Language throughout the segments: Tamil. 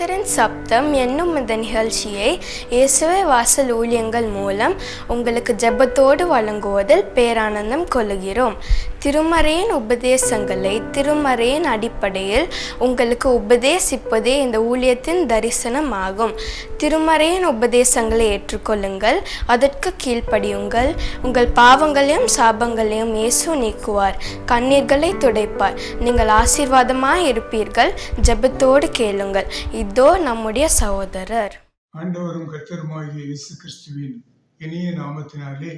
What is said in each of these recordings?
நேசரின் சப்தம் என்னும் இந்த நிகழ்ச்சியை இயேசுவே வாசல் ஊழியங்கள் மூலம் உங்களுக்கு ஜெபத்தோடு வழங்குவதில் பேரானந்தம் கொள்கிறோம். திருமறையின் உபதேசங்களை திருமறையின் அடிப்படையில் உங்களுக்கு உபதேசிப்பதே இந்த ஊழியத்தின் தரிசனம் ஆகும். திருமறையின் உபதேசங்களை ஏற்றுக்கொள்ளுங்கள், அதற்கு கீழ்ப்படியுங்கள். உங்கள் பாவங்களையும் சாபங்களையும் இயேசு நீக்குவார், கண்ணீர்களை துடைப்பார். நீங்கள் ஆசீர்வாதமாய் இருப்பீர்கள். ஜெபத்தோடு கேளுங்கள். இதோ நம்முடைய சகோதரர். ஆண்டவரும் கர்த்தருமாகிய இயேசு கிறிஸ்துவின் இனிய நாமத்தினாலே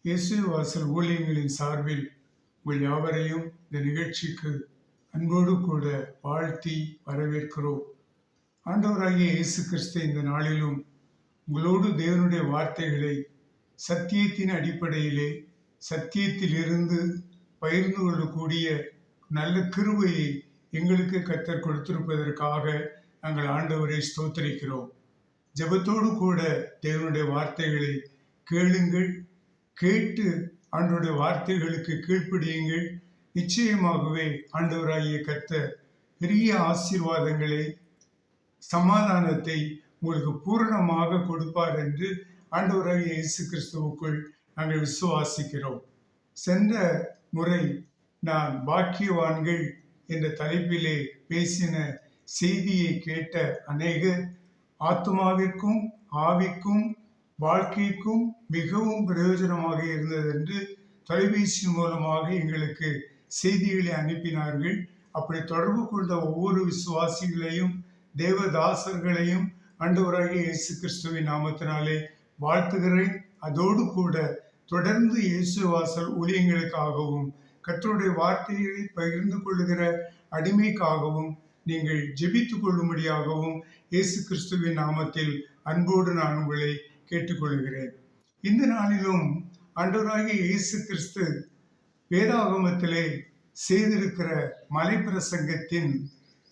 இயேசு வாசல் ஊழியங்களின் சார்பில் உங்கள் யாவரையும் இந்த நிகழ்ச்சிக்கு அன்போடு கூட வாழ்த்தி வரவேற்கிறோம். ஆண்டவராகிய இயேசு கிறிஸ்து இந்த நாளிலும் உங்களோடு தேவனுடைய வார்த்தைகளை சத்தியத்தின் அடிப்படையிலே சத்தியத்திலிருந்து பகிர்ந்து கொள்ளக்கூடிய நல்ல கிருபையை எங்களுக்கு கர்த்தர் கொடுத்திருப்பதற்காக நாங்கள் ஆண்டவரை ஸ்தோத்திரிக்கிறோம். ஜெபத்தோடு கூட தேவனுடைய வார்த்தைகளை கேளுங்கள், கேட்டு ஆண்டவருடைய வார்த்தைகளுக்கு கீழ்ப்படியுங்கள். நிச்சயமாகவே ஆண்டவராகிய கர்த்தர் பெரிய ஆசீர்வாதங்களை, சமாதானத்தை உங்களுக்கு பூரணமாக கொடுப்பார் என்று ஆண்டவராகிய இயேசு கிறிஸ்துவுக்குள் நாங்கள் விசுவாசிக்கிறோம். சென்ற முறை நான் பாக்கியவான்கள் என்ற தலைப்பிலே பேசின செய்தியை கேட்ட அநேகர் ஆத்மாவிற்கும் ஆவிக்கும் வாழ்க்கைக்கும் மிகவும் பிரயோஜனமாக இருந்தது என்று தொலைபேசி மூலமாக எங்களுக்கு செய்திகளை அனுப்பினார்கள். அப்படி தொடர்பு கொண்ட ஒவ்வொரு விசுவாசிகளையும் தேவதாசர்களையும் ஆண்டவராகிய இயேசு கிறிஸ்துவின் நாமத்தினாலே வாழ்த்துகிறேன். அதோடு கூட தொடர்ந்து இயேசு வாசல் ஊழியங்களுக்காகவும் கர்த்தருடைய வார்த்தைகளை பகிர்ந்து கொள்ளுகிற அடிமைக்காகவும் நீங்கள் ஜெபித்துக் கொள்ளும்படியாகவும் இயேசு கிறிஸ்துவின் நாமத்தில் அன்போடு நான் உங்களை கேட்டுக்கொள்கிறேன். இந்த நாளிலும் ஆண்டவராகிய இயேசு கிறிஸ்து வேதாகமத்திலே செய்திருக்கிற மலைப்பிரசங்கத்தின்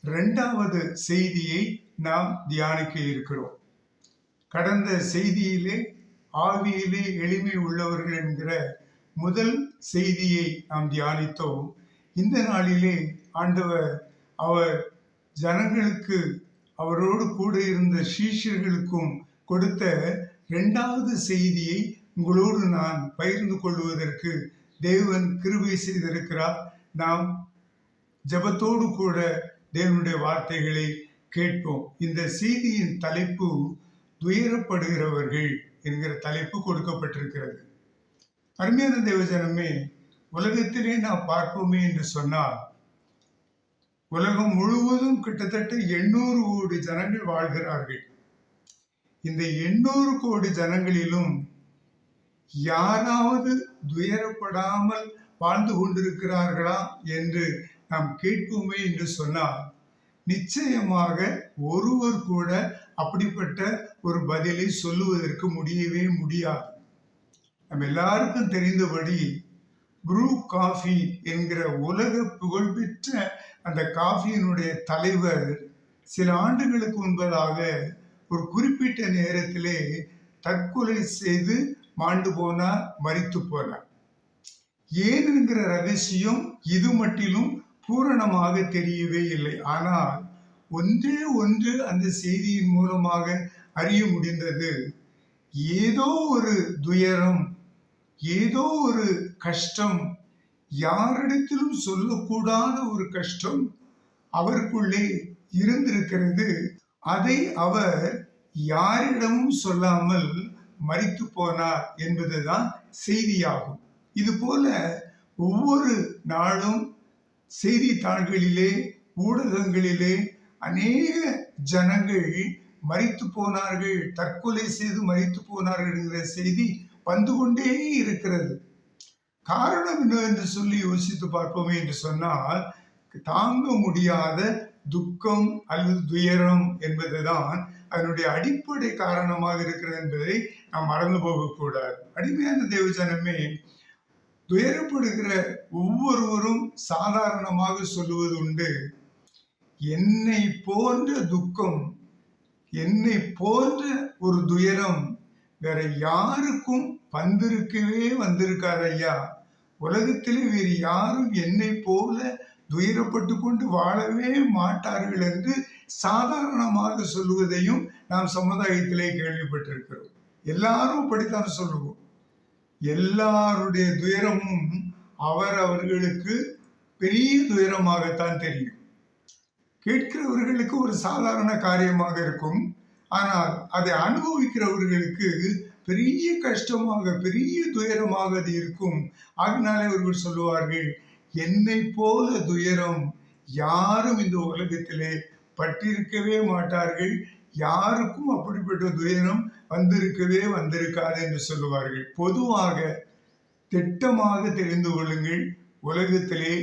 2வது செய்தியை நாம் தியானிக்க இருக்கிறோம். கடந்த செய்தியிலே ஆவியிலே எளிமை உள்ளவர்கள் என்கிற முதல் செய்தியை நாம் தியானித்தோம். இந்த நாளிலே ஆண்டவர் அவர் ஜனங்களுக்கு, அவரோடு கூட இருந்த சீஷர்களுக்கும் கொடுத்த 2வது செய்தியை உங்களோடு நான் பகிர்ந்து கொள்வதற்கு தேவன் கிருபை செய்திருக்கிறார். நாம் ஜெபத்தோடு கூட தேவனுடைய வார்த்தைகளை கேட்போம். இந்த செய்தியின் தலைப்பு துயரப்படுகிறவர்கள் என்கிற தலைப்பு கொடுக்கப்பட்டிருக்கிறது. அருமையான தேவஜனமே, உலகத்திலே நாம் பார்ப்போமே என்று சொன்னால் உலகம் முழுவதும் கிட்டத்தட்ட 800 கோடி ஜனங்கள் வாழ்கிறார்கள். இந்த 800 கோடி ஜனங்களிலும் யாராவது துயரப்படாமல் வாழ்ந்து கொண்டிருக்கிறார்களா என்று நாம் கேட்போமே என்று சொன்னால் நிச்சயமாக ஒருவர் கூட அப்படிப்பட்ட ஒரு பதிலை சொல்லுவதற்கு முடியவே முடியாது. நம்ம எல்லாருக்கும் தெரிந்தபடி ப்ரூ காஃபி என்கிற உலக புகழ்பெற்ற அந்த காஃபியினுடைய தலைவர் சில ஆண்டுகளுக்கு முன்பதாக ஒரு குறிப்பிட்ட நேரத்திலே தற்கொலை செய்து மாண்டு போனார், மரித்து போனார். ஏனுங்கிற ரகசியம் இது மட்டிலும் பூரணமாக தெரியவே இல்லை. ஆனால் ஒன்றே ஒன்று அந்த செய்தியின் மூலமாக அறிய முடிந்தது. ஏதோ ஒரு துயரம், ஏதோ ஒரு கஷ்டம், யாரிடத்திலும் சொல்லக்கூடாத ஒரு கஷ்டம் அவருக்குள்ளே இருந்திருக்கிறது. அதை அவர் யாரிடமும் சொல்லாமல் மரித்து போனார் என்பதுதான் செய்தியாகும். இது போல ஒவ்வொரு நாளும் செய்தித்தாள்களிலே, ஊடகங்களிலே அநேக ஜனங்கள் மரித்து போனார்கள், தற்கொலை செய்து மரித்து போனார்கள் என்கிற செய்தி வந்து கொண்டே இருக்கிறது. காரணம் என்ன என்று சொல்லி யோசித்து பார்ப்போமே என்று சொன்னால், தாங்க முடியாத துக்கம் அல்லது துயரம் என்பதுதான் அதனுடைய அடிப்படை காரணமாக இருக்கிறது என்பதை நாம் மறந்து போகக்கூடாது. அடிமையான தேவஜனமே, துயரப்படுகிற ஒவ்வொருவரும் சாதாரணமாக சொல்லுவது உண்டு, என்னை போன்ற துக்கம், என்னை போன்ற ஒரு துயரம் வேற யாருக்கும் வந்திருக்காது ஐயா. உலகத்திலே வேறு யாரும் என்னை போல துயரப்பட்டு கொண்டு வாழவே மாட்டார்கள் என்று சாதாரணமாக சொல்லுவதையும் நாம் சமுதாயத்திலே கேள்விப்பட்டிருக்கிறோம். எல்லாரும் அப்படித்தான் சொல்லுவோம். எல்லாருடைய துயரமும் அவர்களுக்கு பெரிய துயரமாகத்தான் தெரியும். கேட்கிறவர்களுக்கு ஒரு சாதாரண காரியமாக இருக்கும். ஆனால் அதை அனுபவிக்கிறவர்களுக்கு பெரிய கஷ்டமாக, பெரிய துயரமாக அது இருக்கும். அதனாலே அவர்கள் சொல்லுவார்கள், என்னை போல துயரம் யாரும் இந்த உலகத்திலே பட்டிருக்கவே மாட்டார்கள், யாருக்கும் அப்படிப்பட்ட துயரம் வந்திருக்காது என்று சொல்லுவார்கள். பொதுவாக திட்டமாக தெரிந்து கொள்ளுங்கள், உலகத்திலே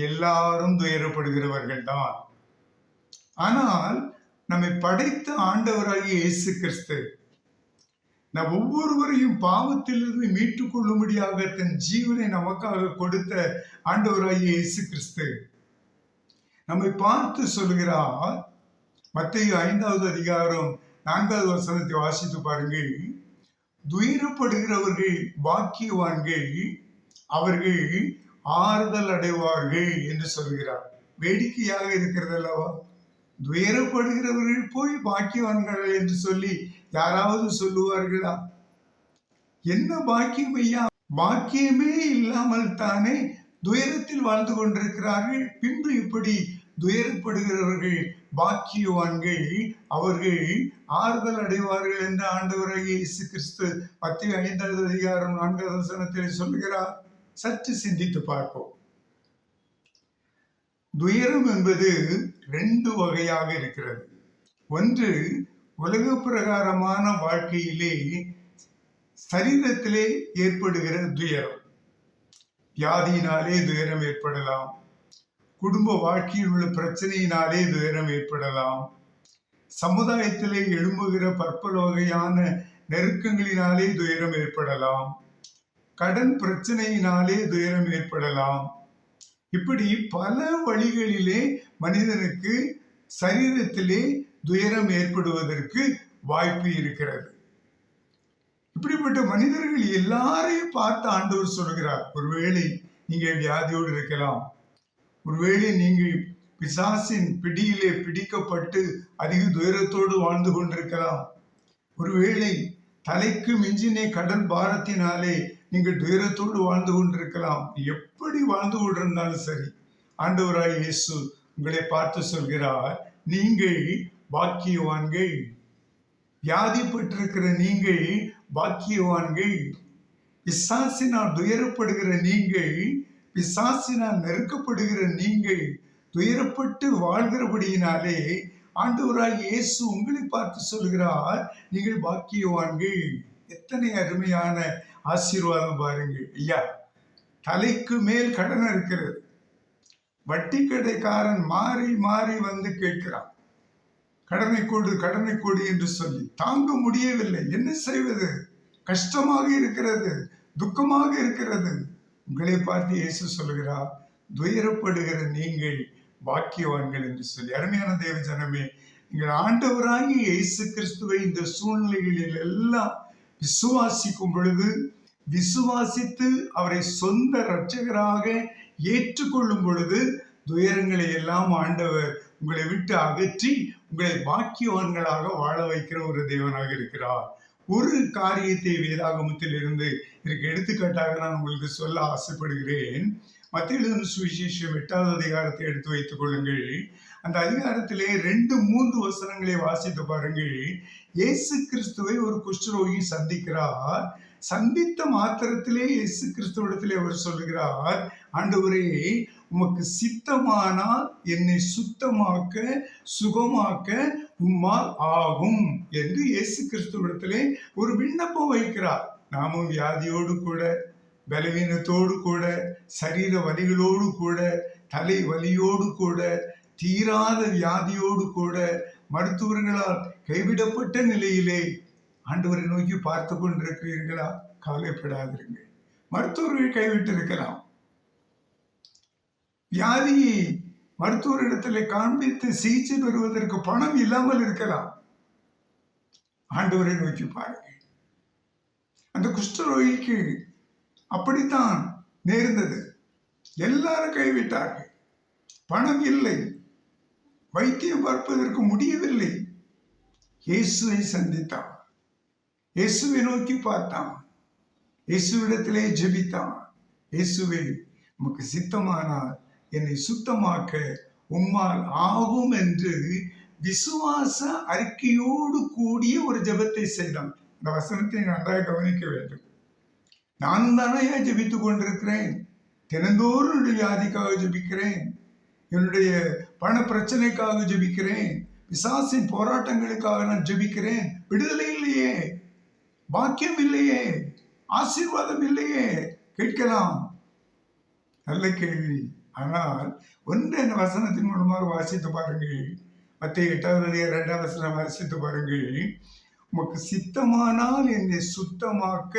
எல்லாரும் துயரப்படுகிறவர்கள் தான். ஆனால் நம்மை படைத்த ஆண்டவராகிய இயேசு கிறிஸ்து நம் ஒவ்வொருவரையும் பாவத்திலிருந்து மீட்டுக் கொள்ளும்படியாக தன் ஜீவனை நமக்காக கொடுத்த ஆண்டவராகிய இயேசு கிறிஸ்து நம்மை பார்த்து சொல்கிறார். மத்தேயு 5வது அதிகாரம் 4வது வசனத்தை வாசித்து பாருங்கள். துயரப்படுகிறவர்கள் பாக்கியவான்கள், அவர்கள் ஆறுதல் அடைவார்கள் என்று சொல்கிறார். வேடிக்கையாக இருக்கிறது அல்லவா? துயரப்படுகிறவர்கள் போய் பாக்கியவான்கள் என்று சொல்லி யாராவது சொல்லுவார்களா? என்ன பாக்கியம் ஐயா? பாக்கியமே இல்லாமல் தானே துயரத்தில் வாழ்ந்து கொண்டிருக்கிறார்கள். பின்பு இப்படி துயரப்படுகிறவர்கள் பாக்கியவான்கள், அவர்கள் ஆறுதல் அடைவார்கள் என்று ஆண்டவராகிய இயேசு கிறிஸ்து மத்தேயு 5வது அதிகாரம் 4வது வசனத்தில் சொல்லுகிறார். சற்று சிந்தித்து பார்ப்போம். துயரம் என்பது 2 வகையாக இருக்கிறது. ஒன்று உலக பிரகாரமான வாழ்க்கையிலே சரீரத்திலே ஏற்படுகிற துயரம். வியாதியினாலே துயரம் ஏற்படலாம், குடும்ப வாழ்க்கையில் உள்ள பிரச்சனையினாலே துயரம் ஏற்படலாம், சமுதாயத்திலே எழும்புகிற பற்பல வகையான நெருக்கங்களினாலே துயரம் ஏற்படலாம், கடன் பிரச்சனையினாலே துயரம் ஏற்படலாம். இப்படி பல வழிகளிலே மனிதனுக்கு சரீரத்திலே துயரம் ஏற்படுவதற்கு வாய்ப்பு இருக்கிறது. இப்படிப்பட்ட மனிதர்கள் எல்லாரையும் பார்த்து ஆண்டவர் சொல்கிறார், ஒருவேளை நீங்கள் வியாதியோடு இருக்கலாம், ஒருவேளை நீங்கள் பிசாசின் பிடியிலே பிடிக்கப்பட்டு அதிக துயரத்தோடு வாழ்ந்து கொண்டிருக்கலாம், ஒருவேளை தலைக்கு மிஞ்சினே கடன் பாரத்தினாலே நீங்கள் துயரத்தோடு வாழ்ந்து கொண்டிருக்கலாம். எப்படி வாழ்ந்து கொண்டிருந்தாலும் சரி, ஆண்டவராய் இயேசு உங்களை பார்த்து சொல்கிறார், நீங்கள் பாக்கியவான்கள். வியாதிப்பட்டிருக்கிற நீங்கள் பாக்கியவான்கள். பிசாசினால் துயரப்படுகிற நீங்கள், பிசாசினால் நெருக்கப்படுகிற நீங்கள் துயரப்பட்டு வாழ்கிறபடியினாலே ஆண்டவராய் இயேசு உங்களை பார்த்து சொல்கிறார், நீங்கள் பாக்கியவான்கள். எத்தனை அருமையான ஆசீர்வாதம் பாருங்கள் ஐயா. தலைக்கு மேல் கடன் இருக்கிறது. வட்டி கடைக்காரன் மாறி மாறி வந்து கேட்கிறான், கடனை கொடு என்று சொல்லி. தாங்க முடியவில்லை, என்ன செய்வது? கஷ்டமாக இருக்கிறது, துக்கமாக இருக்கிறது. உங்களை பார்த்து இயேசு சொல்கிறார், துயரப்படுகிற நீங்கள் பாக்கியவான்கள் என்று சொல்லி. அருமையான தேவ ஜனமே, நீங்கள் ஆண்டவராகிய இயேசு கிறிஸ்துவை இந்த சூழ்நிலைகளில் எல்லாம் விசுவாசிக்கும் பொழுது, விசுவாசித்து அவரை சொந்த இரட்சகராக ஏற்றுக்கொள்ளும் பொழுது, துயரங்களை எல்லாம் ஆண்டவர் உங்களை விட்டு அகற்றி உங்களை பாக்கியவான்களாக வாழ வைக்கிற ஒரு தேவனாக இருக்கிறார். ஒரு காரியத்தை வேதாகமத்தில் இருந்து இதற்கு எடுத்துக்காட்டாக நான் உங்களுக்கு சொல்ல ஆசைப்படுகிறேன். மத்தேயு எழுதின சுவிசேஷம் 8வது அதிகாரத்தை எடுத்து வைத்துக் கொள்ளுங்கள். அந்த அதிகாரத்திலே 2-3 வசனங்களை வாசித்து பாருங்கள். இயேசு கிறிஸ்துவை ஒரு குஷ்டரோகி சந்திக்கிறார். சந்தித்த மாத்திரத்திலே இயேசு கிறிஸ்துவிடத்திலே அவர் சொல்லுகிறார், ஆண்டவரே, உமக்கு சித்தமானால் என்னை சுத்தமாக்க சுகமாக்க உம்மால் ஆகும் என்று இயேசு கிறிஸ்துவிடத்திலே ஒரு விண்ணப்பம் வைக்கிறார். நாமும் வியாதியோடு கூட, பலவீனத்தோடு கூட, சரீர வலிகளோடு கூட, தலை வலியோடு கூட, தீராத வியாதியோடு கூட, மருத்துவர்களால் கைவிடப்பட்ட நிலையிலே ஆண்டவரை நோக்கி பார்த்து கொண்டிருக்கிறீர்களா? கவலைப்படாதிருங்கள். மருத்துவர்கள் கைவிட்டு இருக்கலாம், வியாதியை மருத்துவரிடத்தில் காண்பித்து சிகிச்சை பெறுவதற்கு பணம் இல்லாமல் இருக்கலாம். ஆண்டவரை நோக்கி பாருங்கள். அந்த குஷ்டரோகிக்கு அப்படித்தான் நேர்ந்தது. எல்லாரும் கைவிட்டார்கள். பணம் இல்லை, வைத்தியம் பார்ப்பதற்கு முடியவில்லை. இயேசுவை சந்தித்தான், இயேசுவை நோக்கி பார்த்தான், இயேசுவிடத்திலே ஜெபித்தான். இயேசுவே, உமக்கு சித்தமானால் என்னை சுத்தமாக்க உம்மால் ஆகும் என்று விசுவாச அறிக்கையோடு கூடிய ஒரு ஜெபத்தை செய்தான். இந்த வசனத்தை நன்றாக கவனிக்க வேண்டும். நானும் தானே ஜெபித்துக் கொண்டிருக்கிறேன். தினந்தோறும் என்னுடைய வியாதிக்காக ஜெபிக்கிறேன், என்னுடைய பண பிரச்சனைக்காக ஜெபிக்கிறேன், பிசாசின் போராட்டங்களுக்காக நான் ஜெபிக்கிறேன். விடுதலை இல்லையே, பாக்கியம் இல்லையே, ஆசீர்வாதம் இல்லையே. கேட்கலாம், நல்ல கேள்வி. ஆனால் ஒன்றை அந்த வசனத்தின் மூலமாக வாசித்து பாருங்கள். மத்தேயு 8:2 வாசித்து பாருங்கள். உமக்கு சித்தமானால் என்னை சுத்தமாக்க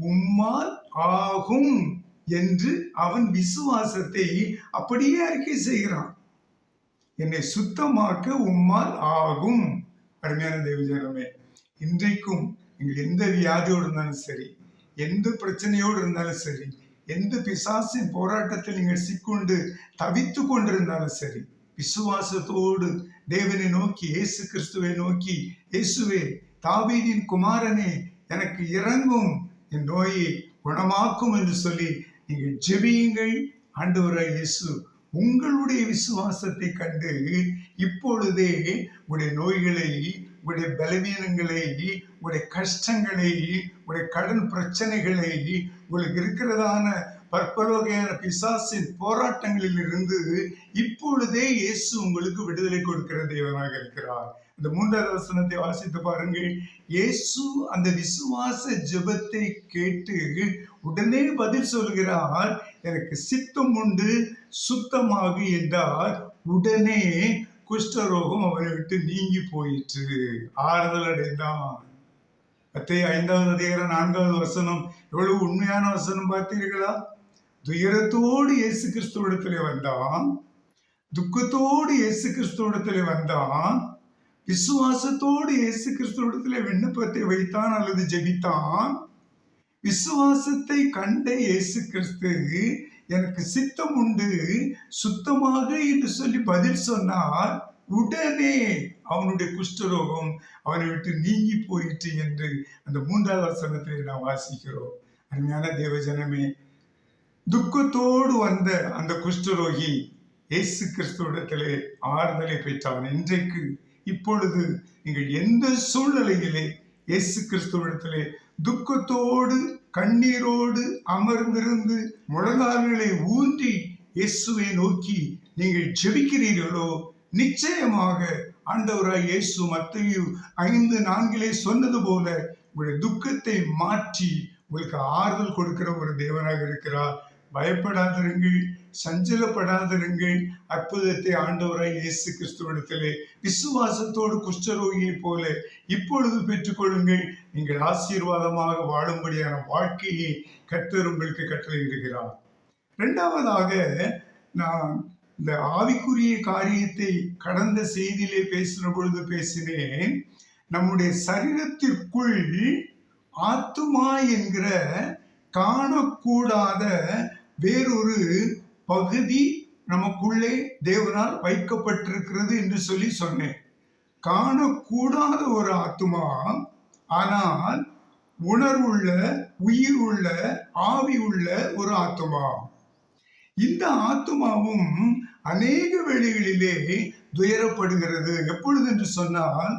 உம்மால் ஆகும் என்று அவன் விசுவாசத்தை அப்படியே அறிக்கை செய்கிறான். என்னை சுத்தமாக்க உம்மால் ஆகும். அருமையான தேவஜனமே, இன்றைக்கும் நீங்கள் எந்த வியாதியோடு இருந்தாலும் சரி, எந்த பிரச்சனையோடு இருந்தாலும் சரி, எந்த பிசாசின் போராட்டத்தில் நீங்கள் சிக்கொண்டு தவித்து கொண்டிருந்தாலும் சரி, விசுவாசத்தோடு தேவனை நோக்கி, இயேசு கிறிஸ்துவை நோக்கி, இயேசுவே, தாவீதின் குமாரனே, எனக்கு இறங்கும், என் நோயை குணமாக்கும் என்று சொல்லி நீங்கள் ஜெபியுங்கள். ஆண்டவராய் இயேசு உங்களுடைய விசுவாசத்தை கண்டு இப்பொழுதே உங்களுடைய நோய்களை, உங்களுடைய பலவீனங்களை, உங்களுடைய கஷ்டங்களை, உங்களுடைய கடன் பிரச்சனைகளை, உங்களுக்கு இருக்கிறதான பற்பலவகையான பிசாசின் போராட்டங்களில் இருந்து இப்பொழுதே இயேசு உங்களுக்கு விடுதலை கொடுக்கிற தேவனாக இருக்கிறார். இந்த 3வது வசனத்தை வாசித்து பாருங்கள். இயேசு அந்த விசுவாச ஜெபத்தை கேட்டு உடனே பதில் சொல்கிறார், எனக்கு சித்தம் உண்டு, சுத்தமாகு என்றார். உடனே குஷ்டரோகம் அவரை விட்டு நீங்கி போயிற்று, ஆறுதல் அடைந்தான். மத்தேயு 5:4 எவ்வளவு உண்மையான வசனம் பார்த்தீர்களா? துயரத்தோடு இயேசு கிறிஸ்துவிடத்திலே வந்தான், துக்கத்தோடு இயேசு கிறிஸ்துவிடத்திலே வந்தான், விசுவாசத்தோடு இயேசு கிறிஸ்துவிடத்திலே விண்ணப்பத்தை வைத்தான் அல்லது ஜெபித்தான். விசுவாசத்தை கண்ட இயேசு கிறிஸ்து எனக்கு சித்தம் உண்டு, சுத்தமாக என்று சொல்லி பதில் சொன்னார். உடனே அவனுடைய குஷ்டரோகம் அவனை விட்டு நீங்கி போயிற்று என்று அந்த 3வது வசனத்திலே நாம் வாசிக்கிறோம். அருமையான தேவஜனமே, துக்கத்தோடு வந்த அந்த குஷ்டரோகி இயேசு கிறிஸ்துவிடத்திலே ஆறுதலை பெற்றான். இன்றைக்கு இப்பொழுது நீங்கள் எந்த சூழ்நிலையிலே இயேசு கிறிஸ்துவிடத்திலே துக்கத்தோடு கண்ணீரோடு அமர்ந்திருந்து முழங்கால்களை ஊன்றி இயேசுவை நோக்கி நீங்கள் ஜெபிக்கிறீர்களோ, நிச்சயமாக ஆண்டவராய் இயேசு மத்தேயு 5:4 சொன்னது போல உங்களுடைய துக்கத்தை மாற்றி உங்களுக்கு ஆறுதல் கொடுக்கிற ஒரு தேவனாக இருக்கிறார். பயப்படாதிருங்கள், சஞ்சலப்படாதிருங்கள். அற்புதத்தை ஆண்டவராய் இயேசு கிறிஸ்துவிடத்திலே விசுவாசத்தோடு குஷ்டரோகியை போல இப்பொழுது பெற்றுக்கொள்ளுங்கள். நீங்கள் ஆசீர்வாதமாக வாழும்படியான வாழ்க்கையை கர்த்தர் உங்களுக்கு கட்டளையிடுகிறார். 2வதாக நான் இந்த ஆவிக்குரிய காரியத்தை கடந்த செய்தியிலே பேசின பொழுது பேசினேன். நம்முடைய சரீரத்திற்குள் ஆத்துமா என்கிற காணக்கூடாத வேறொரு பகுதி நமக்குள்ளே தேவனால் வைக்கப்பட்டிருக்கிறது என்று சொல்லி சொன்னேன். காணக்கூடாத ஒரு ஆத்துமா, ஆனால் உணர்வுள்ள, உயிர் உள்ள, ஆவி உள்ள ஒரு ஆத்துமா. இந்த ஆத்துமாவும் அநேக வேளைகளிலே துயரப்படுகிறது. எப்பொழுது என்று சொன்னால்,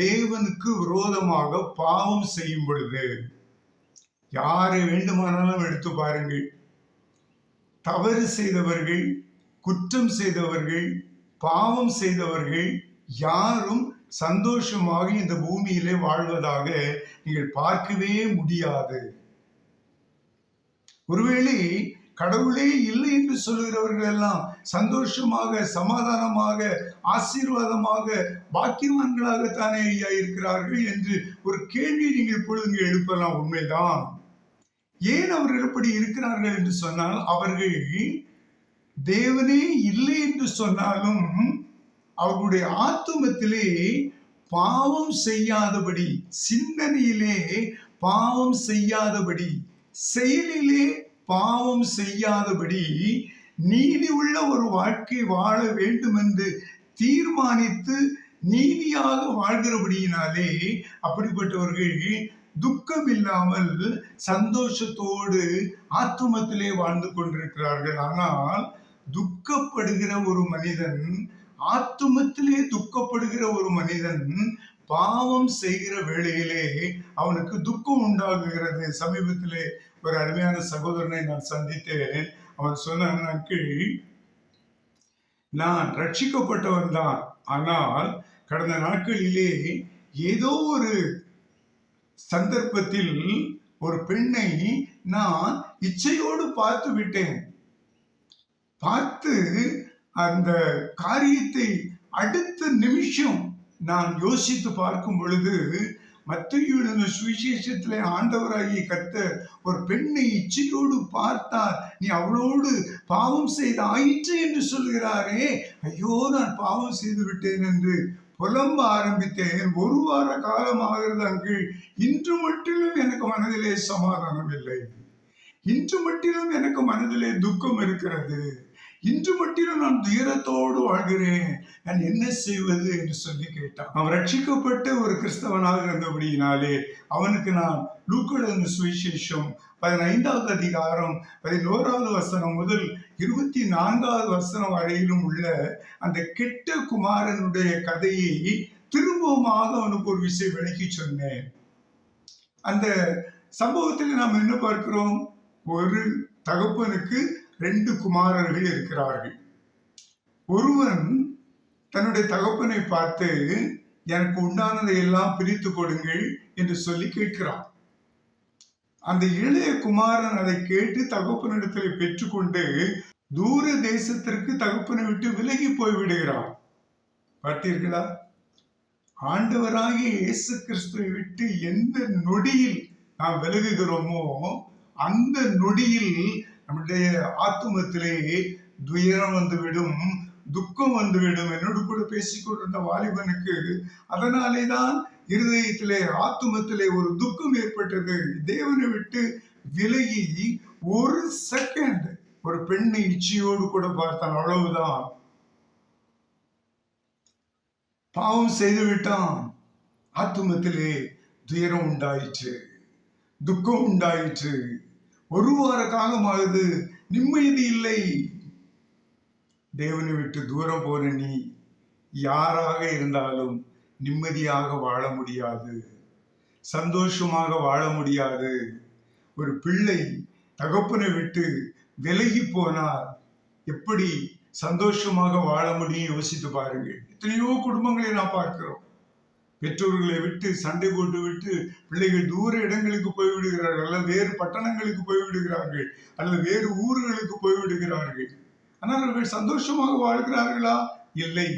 தேவனுக்கு விரோதமாக பாவம் செய்யும் பொழுது. யாரை வேண்டுமானாலும் எடுத்து பாருங்கள், தவறு செய்தவர்கள், குற்றம் செய்தவர்கள், பாவம் செய்தவர்கள் யாரும் சந்தோஷமாக இந்த பூமியிலே வாழ்வதாக நீங்கள் பார்க்கவே முடியாது. ஒருவேளை கடவுளே இல்லை என்று சொல்லுகிறவர்கள் எல்லாம் சந்தோஷமாக, சமாதானமாக, ஆசீர்வாதமாக, பாக்கியவான்களாகத்தானே ஐயா இருக்கிறார்கள் என்று ஒரு கேள்வியை நீங்கள் இப்பொழுது எழுப்பலாம். உண்மைதான். ஏன் அவர்கள் எப்படி இருக்கிறார்கள் என்று சொன்னால், அவர்கள் தேவனே இல்லை என்று சொன்னாலும் அவர்களுடைய ஆத்துமத்திலே பாவம் செய்யாதபடி, சிந்தனையிலே பாவம் செய்யாதபடி, செயலிலே பாவம் செய்யாதபடி நீதி உள்ள ஒரு வாழ்க்கை வாழ வேண்டும் என்று தீர்மானித்து நீதியாக வாழ்கிறபடியினாலே அப்படிப்பட்டவர்கள் துக்கம் இல்லாமல் சந்தோஷத்தோடு ஆத்துமத்திலே வாழ்ந்து கொண்டிருக்கிறார்கள். ஆனால் துக்கப்படுகிற ஒரு மனிதன், ஆத்துமத்திலே துக்கப்படுகிற ஒரு மனிதன் பாவம் செய்கிற வேளையிலே அவனுக்கு துக்கம் உண்டாகுகிறது. சமீபத்திலே ஒரு அருமையான சகோதரனை நான் சந்தித்தேன். அவன் சொன்னான், நான் ரட்சிக்கப்பட்டவன் தான், ஆனால் கடந்த நாட்களிலே ஏதோ ஒரு சந்தர்ப்பத்தில் ஒரு பெண்ணை நான் இச்சையோடு பார்த்து விட்டேன். பார்த்து அந்த காரியத்தை அடுத்த நிமிஷம் நான் யோசித்து பார்க்கும் பொழுது, மத்தேயு சுவிசேஷத்திலே ஆண்டவராகிய கர்த்தர் ஒரு பெண்ணை இச்சையோடு பார்த்தார், நீ அவளோடு பாவம் செய்த ஆயிற்று என்று சொல்கிறாரே, ஐயோ நான் பாவம் செய்து விட்டேன் என்று புலம்ப ஆரம்பித்தேன். ஒரு வார காலமாகிறது அங்கு. இன்று மட்டிலும் எனக்கு மனதிலே சமாதானம் இல்லை. இன்று மட்டிலும் எனக்கு மனதிலே துக்கம் இருக்கிறது. இன்று மட்டிலும் நான் துயரத்தோடு வாழ்கிறேன். நான் என்ன செய்வது என்று சொல்லி கேட்டான். அவன் ரட்சிக்கப்பட்ட ஒரு கிறிஸ்தவனாக இருந்தபடியினாலே அவனுக்கு நான் லூக்கா சுவிசேஷம் 15வது அதிகாரம் 11வது வசனம் முதல் 24வது வசனம் வரையிலும் உள்ள அந்த கெட்ட குமாரனுடைய கதையை திரும்பவுமாக அவனுக்கு ஒரு விஷயம் விளக்கி சொன்னேன். அந்த சம்பவத்தில் நாம் என்ன பார்க்கிறோம்? ஒரு தகப்பனுக்கு 2 குமாரர்கள் இருக்கிறார்கள். ஒருவன் தன்னுடைய தகப்பனை பார்த்து, எனக்கு உண்டானதை எல்லாம் பிரித்து கொடுங்கள் என்று சொல்லி கேட்கிறான். அந்த இளைய குமாரன் அதை கேட்டு தகப்பனிடத்தில் பெற்றுக்கொண்டு தூர தேசத்திற்கு தகப்பனை விட்டு விலகி போய்விடுகிறான். பார்த்தீர்களா? ஆண்டவராகிய இயேசு கிறிஸ்துவை விட்டு எந்த நொடியில் நாம் விலகுகிறோமோ அந்த நொடியில் நம்முடைய ஆத்துமத்திலே துயரம் வந்துவிடும், துக்கம் வந்துவிடும். என்னோடு கூட பேசிக்கொண்டிருந்த வாலிபனுக்கு அதனாலே தான் இருதயத்திலே ஆத்துமத்திலே ஒரு துக்கம் ஏற்பட்டது. தேவனை விட்டு விலகி ஒரு செகண்ட் ஒரு பெண்ணை இச்சையோடு கூட பார்த்தான், அவ்வளவுதான். பாவம் செய்து விட்டான். ஆத்துமத்திலே துயரம் உண்டாயிற்று, துக்கம் உண்டாயிற்று. ஒரு வார காலமாகுது, நிம்மதி இல்லை. தேவனை விட்டு தூரம் போன நீ யாராக இருந்தாலும் நிம்மதியாக வாழ முடியாது, சந்தோஷமாக வாழ முடியாது. ஒரு பிள்ளை தகப்பனை விட்டு விலகி போனால் எப்படி சந்தோஷமாக வாழ முடியும் யோசித்து பாருங்கள். எத்தனையோ குடும்பங்களை நான் பார்க்கிறோம். பெற்றோர்களை விட்டு சண்டை போட்டு விட்டு பிள்ளைகள் தூர இடங்களுக்கு போய்விடுகிறார்கள், அல்லது வேறு பட்டணங்களுக்கு போய்விடுகிறார்கள், அல்லது வேறு ஊர்களுக்கு போய்விடுகிறார்கள். ஆனால் அவர்கள் சந்தோஷமாக வாழ்கிறார்களா? இல்லை.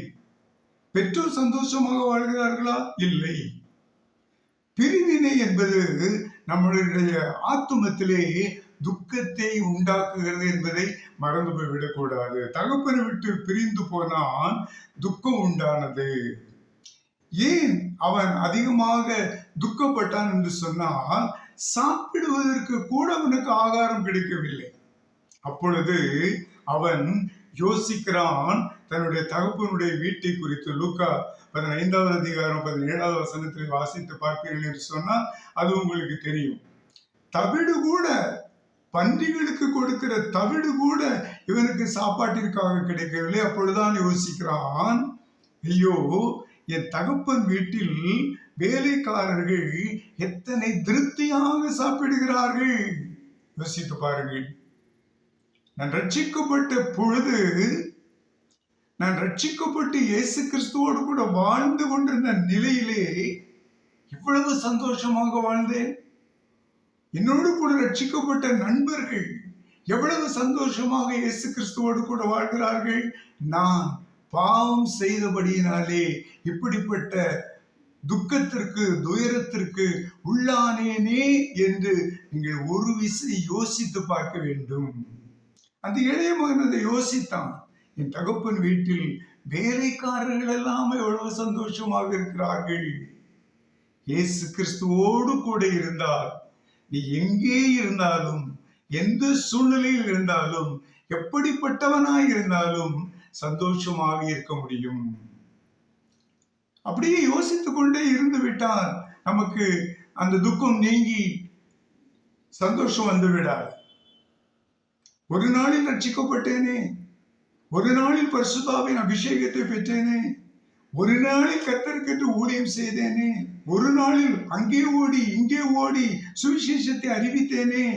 பெற்றோர் சந்தோஷமாக வாழ்கிறார்களா? இல்லை. பிரிவினை என்பது நம்மளுடைய ஆத்துமத்திலே துக்கத்தை உண்டாக்குகிறது என்பதை மறந்து போய்விடக் கூடாது. தகப்பனை விட்டு பிரிந்து போனால் துக்கம் உண்டானது. ஏன் அவன் அதிகமாக துக்கப்பட்டான் என்று சொன்னால், சாப்பிடுவதற்கு கூட அவனுக்கு ஆகாரம் கிடைக்கவில்லை. அப்பொழுது அவன் யோசிக்கிறான் தன்னுடைய தகப்பனுடைய வீட்டை குறித்து. லூக்கா 15வது அதிகாரம் 17வது வசனத்தில் வாசித்து பார்ப்பீர்கள் என்று சொன்னால் அது உங்களுக்கு தெரியும். தவிடு கூட, பன்றிகளுக்கு கொடுக்கிற தவிடு கூட இவனுக்கு சாப்பாட்டிற்காக கிடைக்கவில்லை. அப்பொழுதுதான் யோசிக்கிறான், ஐயோ என் தகப்பன் வீட்டில் வேலைக்காரர்கள் எத்தனை திருப்தியாக சாப்பிடுகிறார்கள். யோசித்து பாருங்கள். நான் ரட்சிக்கப்பட்ட பொழுது, நான் ரட்சிக்கப்பட்டு இயேசு கிறிஸ்துவோடு கூட வாழ்ந்து கொண்டிருந்த நிலையிலே இவ்வளவு சந்தோஷமாக வாழ்ந்தேன். என்னோடு கூட ரட்சிக்கப்பட்ட நண்பர்கள் எவ்வளவு சந்தோஷமாக இயேசு கிறிஸ்துவோடு கூட வாழ்கிறார்கள். நான் பாவம் செய்தபடியினாலே இப்படிப்பட்ட துக்கத்திற்கு, துயரத்திற்கு உள்ளானேனே என்று நீங்கள் ஒரு விசை யோசித்து பார்க்க வேண்டும். அந்த இளைய மகன் அதை யோசித்தான். என் தகப்பன் வீட்டில் வேலைக்காரர்கள் எல்லாம் எவ்வளவு சந்தோஷமாக இருக்கிறார்கள். இயேசு கிறிஸ்துவோடு கூட இருந்தால் நீ எங்கே இருந்தாலும், எந்த சூழ்நிலையில் இருந்தாலும், எப்படிப்பட்டவனாய் இருந்தாலும் சந்தோஷமாக இருக்க முடியும். அப்படியே யோசித்துக் கொண்டே இருந்து விட்டால் நமக்கு அந்த துக்கம் நீங்கி சந்தோஷம் வந்து விடாது. ஒரு நாளில் ரட்சிக்கப்பட்டேனே, ஒரு நாளில் பரிசுத்தாவின் அபிஷேகத்தை பெற்றேனே, ஒரு நாளில் கர்த்தருக்கு ஊழியம் செய்தேனே, ஒரு நாளில் அங்கே ஓடி இங்கே ஓடி சுவிசேஷத்தை அறிவித்தேனே,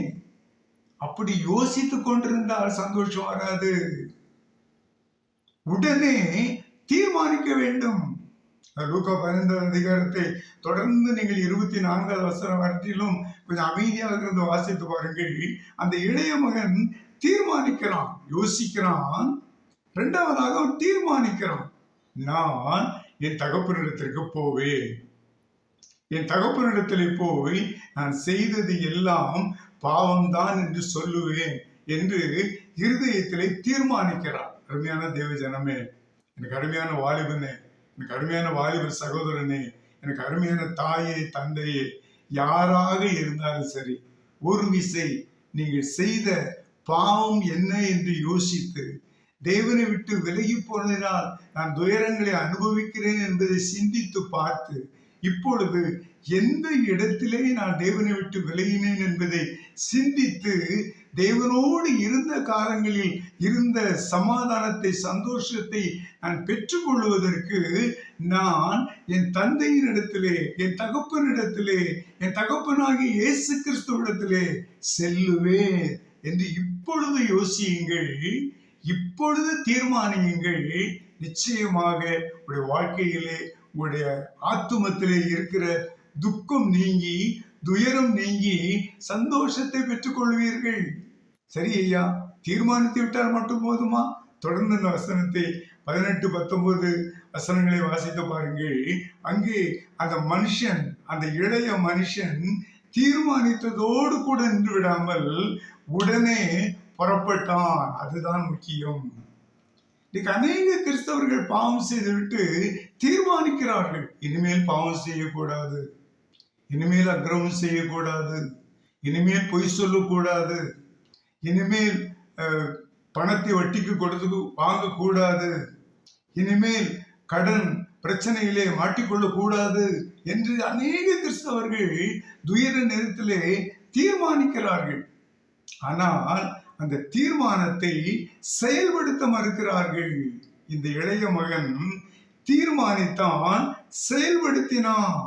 அப்படி யோசித்துக் கொண்டிருந்தால் சந்தோஷம் வராது. உடனே தீர்மானிக்க வேண்டும். லூக்கா 15 அதிகாரத்தை தொடர்ந்து நீங்கள் 24வது வசனம் வரையிலும் கொஞ்சம் அமைதியாக இருந்து வாசித்து பாருங்கள். அந்த இளைய மகன் தீர்மானிக்கிறான், யோசிக்கிறான். இரண்டாவதாக அவன் தீர்மானிக்கிறான், நான் என் தகப்பனிடத்திற்கு போவேன், என் தகப்பனிடத்திலே போய் நான் செய்தது எல்லாம் பாவம்தான் என்று சொல்லுவேன் என்று இருதயத்திலே தீர்மானிக்கிறான். அருமையான தேவ ஜனமே, எனக்கு அருமையான வாலிபனே, எனக்கு அருமையான வாலிப சகோதரனே, எனக்கு அருமையான தாயே தந்தையே, யாராக இருந்தாலும் சரி, ஒரு விசை நீங்கள் செய்த பாவம் என்ன என்று யோசித்து தேவனை விட்டு விலகி போனதினால் நான் துயரங்களை அனுபவிக்கிறேன் என்பதை சிந்தித்து பார்த்து, இப்பொழுது எந்த இடத்திலே நான் தேவனை விட்டு விலகினேன் என்பதை சிந்தித்து தேவனோடு இருந்த காலங்களில் இருந்த சமாதானத்தை சந்தோஷத்தை நான் பெற்றுக்கொள்வதற்கு நான் என் தந்தையின் இடத்திலே, என் தகப்பனிடத்திலே, என் தகப்பனாகிய இயேசு கிறிஸ்துவிடத்திலே செல்லுவேன் என்று இப்பொழுது யோசியுங்கள், இப்பொழுது தீர்மானியுங்கள். நிச்சயமாக உங்களுடைய வாழ்க்கையிலே, உங்களுடைய ஆத்துமத்திலே இருக்கிற துக்கம் நீங்கி, துயரம் நீங்கி சந்தோஷத்தை பெற்றுக் கொள்வீர்கள். சரி ஐயா, தீர்மானித்து விட்டால் மட்டும் போதுமா? தொடர்ந்து அந்த வசனத்தை 18, 19 வசனங்களை வாசித்து பாருங்கள். அங்கே அந்த மனுஷன், அந்த இளைய மனுஷன் தீர்மானித்ததோடு கூட நின்று விடாமல் உடனே புறப்பட்டான். அதுதான் முக்கியம். இன்னைக்கு அநேக கிறிஸ்தவர்கள் பாவம் செய்துவிட்டு தீர்மானிக்கிறார்கள், இனிமேல் பாவம் செய்யக்கூடாது, இனிமேல் அக்கிரமம் செய்யக்கூடாது, இனிமேல் பொய் சொல்லக்கூடாது, இனிமேல் பணத்தை வட்டிக்கு கொடுத்து வாங்கக்கூடாது, இனிமேல் கடன் பிரச்சனையிலே மாட்டிக்கொள்ளக் கூடாது என்று அநேக கிறிஸ்தவர்கள் துயர நேரத்திலே தீர்மானிக்கிறார்கள். ஆனால் அந்த தீர்மானத்தை செயல்படுத்த மறுக்கிறார்கள். இந்த இளைய மகன் தீர்மானித்தான், செயல்படுத்தினான்.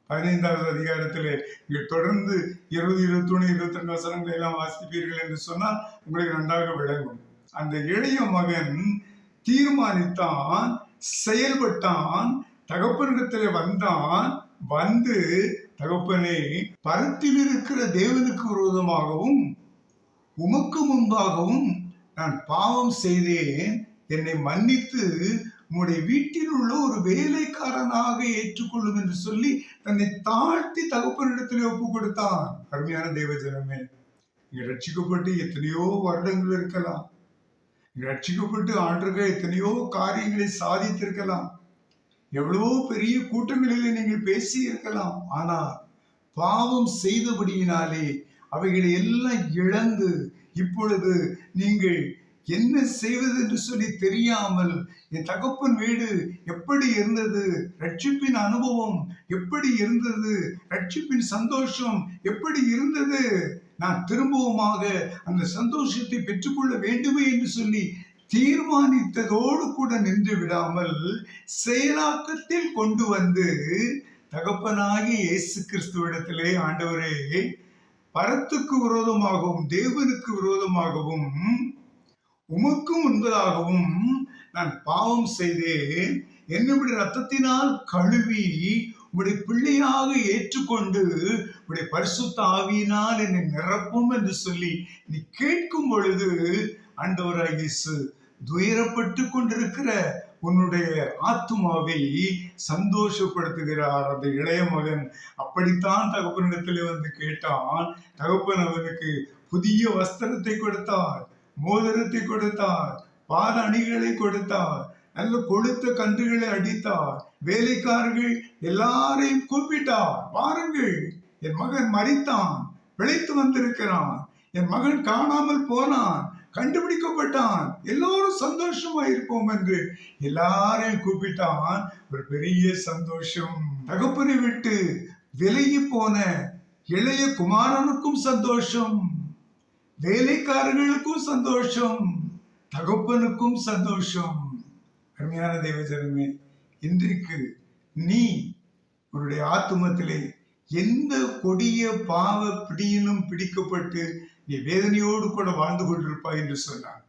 15வது அதிகாரத்திலே நீங்கள் தொடர்ந்து 20, 21, 22 வசனங்களை எல்லாம் வாசிப்பீர்கள் என்று சொன்னால் உங்களுக்கு நன்றாக விளங்கும். அந்த இளைய மகன் தீர்மானித்தான், செயல்பட்டான், தகப்பனிடத்திலே வந்தான். வந்து, தகப்பனே, பரத்தில் இருக்கிற தேவனுக்கு விரோதமாகவும் உமக்கு முன்பாகவும் நான் பாவம் செய்தேன், என்னை மன்னித்து உம்முடைய வீட்டில் உள்ள ஒரு வேலைக்காரனாக ஏற்றுக்கொள்ளும் என்று சொல்லி தன்னை தாழ்த்தி தகப்பனிடத்திலே ஒப்பு கொடுத்தான். அருமையான தேவஜனமே, நீங்க ரட்சிக்கப்பட்டு எத்தனையோ வருடங்கள் இருக்கலாம், நீங்க ரட்சிக்கப்பட்டு ஆண்டுகள் எத்தனையோ காரியங்களை சாதித்திருக்கலாம், எவ்வளவோ பெரிய கூட்டங்களிலே நீங்கள் பேசி இருக்கலாம். ஆனால் பாவம் செய்தபடியினாலே அவைகளை எல்லாம் இழந்து இப்பொழுது நீங்கள் என்ன செய்வது என்று சொல்லி தெரியாமல், என் தகப்பன் வீடு எப்படி இருந்தது, ரட்சிப்பின் அனுபவம் எப்படி இருந்தது, ரட்சிப்பின் சந்தோஷம் எப்படி இருந்தது, நான் திரும்பவுமாக அந்த சந்தோஷத்தை பெற்றுக்கொள்ள வேண்டுமே என்று சொல்லி தீர்மானித்ததோடு கூட நின்று விடாமல் செயலாக்கத்தில் கொண்டு வந்து தகப்பனாகி இயேசு கிறிஸ்துவிடத்திலே, ஆண்டவரே, பரத்துக்கு விரோதமாகவும் தேவனுக்கு விரோதமாகவும் உமக்கு முன்பதாகவும் நான் பாவம் செய்தேன், என்னுடைய ரத்தத்தினால் கழுவி உடைய பிள்ளையாக ஏற்றுக்கொண்டு உடைய பரிசுத்த ஆவியினால் என்னை நிரப்பும் என்று சொல்லி நீ கேட்கும் பொழுது, ஆண்டவராகிய இயேசு துயரப்பட்டு கொண்டிருக்கிற உன்னுடைய ஆத்துமாவை சந்தோஷப்படுத்துகிறார். அந்த இளைய மகன் அப்படித்தான் தகப்பனிடத்திலே வந்து கேட்டான். தகப்பன் அவனுக்கு புதிய வஸ்திரத்தை கொடுத்தார், மோதிரத்தை கொடுத்தார், பாத அணிகளை கொடுத்தார், நல்ல கொழுத்த கன்றுகளை அடித்தார், வேலைக்காரர்கள் எல்லாரையும் கூப்பிட்டார், வாருங்கள், என் மகன் மரித்தான், பிழைத்து வந்திருக்கிறான், என் மகன் காணாமல் போனான், கண்டுபிடிக்கப்பட்டான். எல்லோரும் சந்தோஷமா இருப்போம் என்று எல்லாரையும் கூப்பிட்டான். ஒரு பெரிய சந்தோஷம். தகப்பனை விட்டு விலகி போன இளைய குமாரனுக்கும் சந்தோஷம், வேலைக்காரர்களுக்கும் சந்தோஷம், தகப்பனுக்கும் சந்தோஷம். அருமையான தேவஜனமே, இன்றைக்கு நீ உன்னுடைய ஆத்துமத்திலே எந்த கொடிய பாவ பிடியிலும் பிடிக்கப்பட்டு நீ வேதனையோடு கூட வாழ்ந்து கொண்டிருப்பாய் என்று சொன்னார்.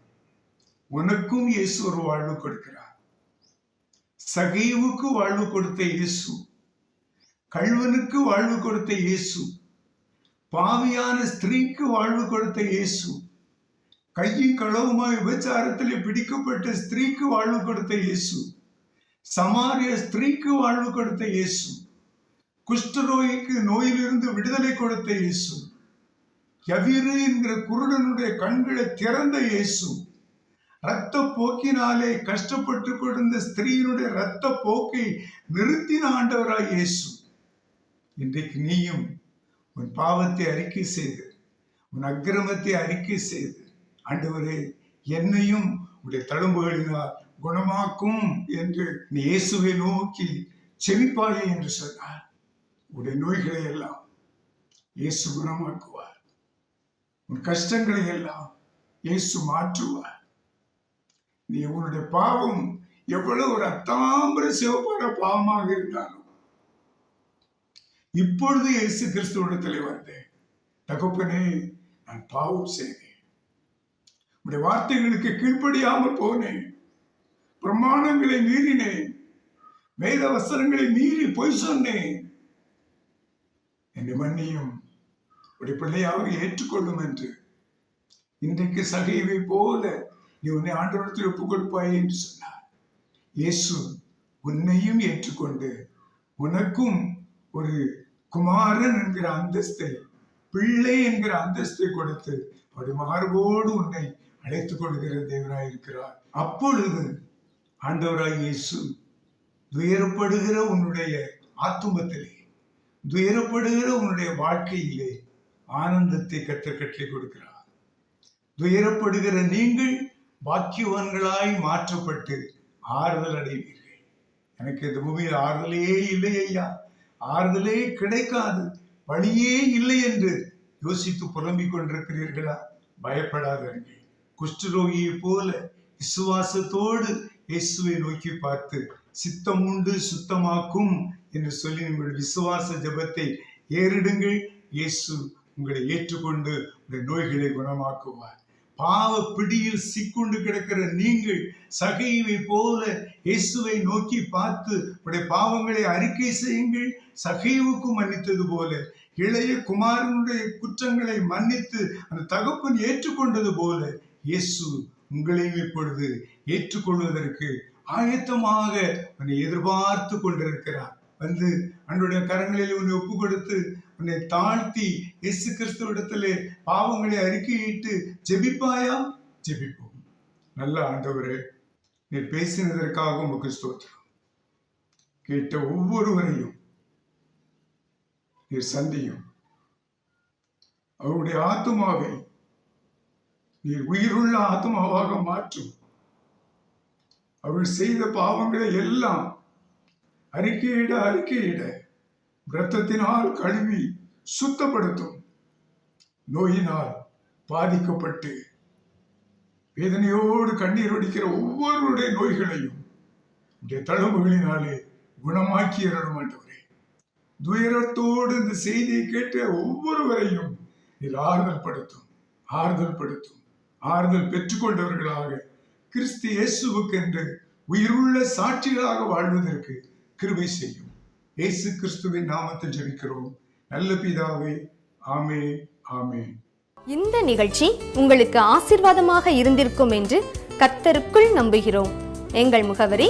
உனக்கும் இயேசு ஒரு வாழ்வு கொடுக்கிறார். சகேவுக்கு வாழ்வு கொடுத்த இயேசு, கள்வனுக்கு வாழ்வு கொடுத்த இயேசு, பாவியான ஸ்திரீக்கு வாழ்வு கொடுத்த இயேசு, கையும் களவுமாய் விபச்சாரத்திலே பிடிக்கப்பட்ட ஸ்திரீக்கு வாழ்வு கொடுத்த இயேசு, சமாரிய ஸ்திரீக்கு வாழ்வு கொடுத்த இயேசு, குஷ்டரோகிக்கு நோயிலிருந்து விடுதலை கொடுத்த இயேசு, யவீரு என்கிற குருடனுடைய கண்களை திறந்த இயேசு, இரத்த போக்கினாலே கஷ்டப்பட்டு கொண்டிருந்த ஸ்திரீயினுடைய இரத்த போக்கை நிறுத்தின ஆண்டவராய் இயேசு. இன்றைக்கு நீயும் உன் பாவத்தை அறிக்கை செய்து, உன் அக்கிரமத்தை அறிக்கை செய்து, ஆண்டவரே என்னையும் உடைய தழும்புகளினால் குணமாக்கும் என்று நீ இயேசுவை நோக்கி செபிப்பாயே என்று சொன்னார். உடைய நோய்களை எல்லாம் இயேசு குணமாக்குவார். உன் கஷ்டங்களை எல்லாம் இயேசு மாற்றுவார். நீ உன்னுடைய பாவம் எவ்வளவு ஒரு அத்தாம்பர சிவப்பான பாவமாக இருந்தாலும் இப்பொழுது இயேசு கிறிஸ்துவிடத்திலே வந்தேன். தகப்பனே, நான் பாவம் செய்தேன், உடைய வார்த்தைகளுக்கு கீழ்ப்படியாமல் போனேன், பிரமாணங்களை மீறினேன், வேத வசனங்களை மீறி பொய் சொன்னேன், என்னை மன்னியும், உடைய பிள்ளையாக ஏற்றுக்கொள்ளும் என்று இன்றைக்கு சகைவை போல நீ உன்னை ஆண்டவரிடத்தில் ஒப்புக் கொடுப்பாய் என்று சொன்னார். இயேசு உன்னையும் ஏற்றுக்கொண்டு உனக்கும் ஒரு குமாரன் என்கிற அந்தஸ்தை, பிள்ளை என்கிற அந்தஸ்தை கொடுத்து அவருடைய மார்போடு உன்னை அழைத்துக் கொள்கிற தேவனாய் இருக்கிறார். அப்பொழுது ஆண்டவராய் இயேசு துயரப்படுகிற உன்னுடைய ஆத்துமத்திலே, துயரப்படுகிற உன்னுடைய வாழ்க்கையிலே ஆனந்தத்தை கட்டளை கொடுக்கிறார். துயரப்படுகிற நீங்கள் பாக்கியவான்களாய் மாற்றப்பட்டு ஆறுதல் அடைவீர்கள். எனக்கு இந்த பூமியில் ஆறுதலே இல்லை ஐயா, ஆறுதலே கிடைக்காது, வழியே இல்லை என்று யோசித்து புலம்பிக் கொண்டிருக்கிறீர்களா? பயப்படாதீர்கள். குஷ்டரோகியை போல விசுவாசத்தோடு இயேசுவை நோக்கி பார்த்து சித்தம் உண்டு சுத்தமாக்கும் என்று சொல்லி உங்கள் விசுவாச ஜெபத்தை ஏறிடுங்கள். இயேசு உங்களை ஏற்றுக்கொண்டு உங்களுடைய நோய்களை குணமாக்குவார். பாவ பிடியில் சிக்குண்டு கிடக்கிற நீங்கள் சகைவை போல இயேசுவை நோக்கி பார்த்து உடைய பாவங்களை அறிக்கை செய்யுங்கள். சகைவுக்கு மன்னித்தது போல இளைய குமாரனுடைய குற்றங்களை மன்னித்து அந்த தகப்பன் ஏற்றுக்கொண்டது போல இயேசு உங்களையும் இப்பொழுது ஏற்றுக்கொள்வதற்கு ஆயத்தமாக உன்னை எதிர்பார்த்து கொண்டிருக்கிறார். வந்து அன்றைய கரங்களில் உன்னை ஒப்பு கொடுத்து உன்னை தாழ்த்தி இயேசு கிறிஸ்துவிடத்திலே பாவங்களை அறிக்கையிட்டு ஜெபிப்பாயா? ஜெபிப்போம். நல்ல ஆண்டவரே, நீ பேசினதற்காக உமக்கு ஸ்தோத்திரம். கேட்ட ஒவ்வொருவரையும் நீர் சந்தியும். அவருடைய ஆத்துமாவை நீர் உயிருள்ள ஆத்துமாவாக மாற்றும். அவள் செய்த பாவங்களை எல்லாம் அறிக்கையிட இரத்தத்தினால் கழுவி சுத்தப்படுத்தும். நோயினால் பாதிக்கப்பட்டு வேதனையோடு கண்ணீர் வடிக்கிற ஒவ்வொருடைய நோய்களையும் தழும்புகளினாலே குணமாக்கி அருளும் ஆண்டவரே. துயரத்தோடு இந்த செய்தியை கேட்ட ஒவ்வொருவரையும் நீர் ஆறுதல் படுத்தும். ஆறுதல் பெற்றுக்கொண்டவர்களாக கிறிஸ்து இயேசுவுக்கு என்று உயிருள்ள சாட்சிகளாக வாழ்வதற்கு கிருபை செய்யும். இயேசு கிறிஸ்துவின் நாமத்தில் ஜெபிக்கிறோம் நல்ல பிதாவே, ஆமென், ஆமென். இந்த நிகழ்ச்சி உங்களுக்கு ஆசீர்வாதமாக இருந்திருக்கும் என்று கர்த்தருக்குள் நம்புகிறோம். எங்கள் முகவரி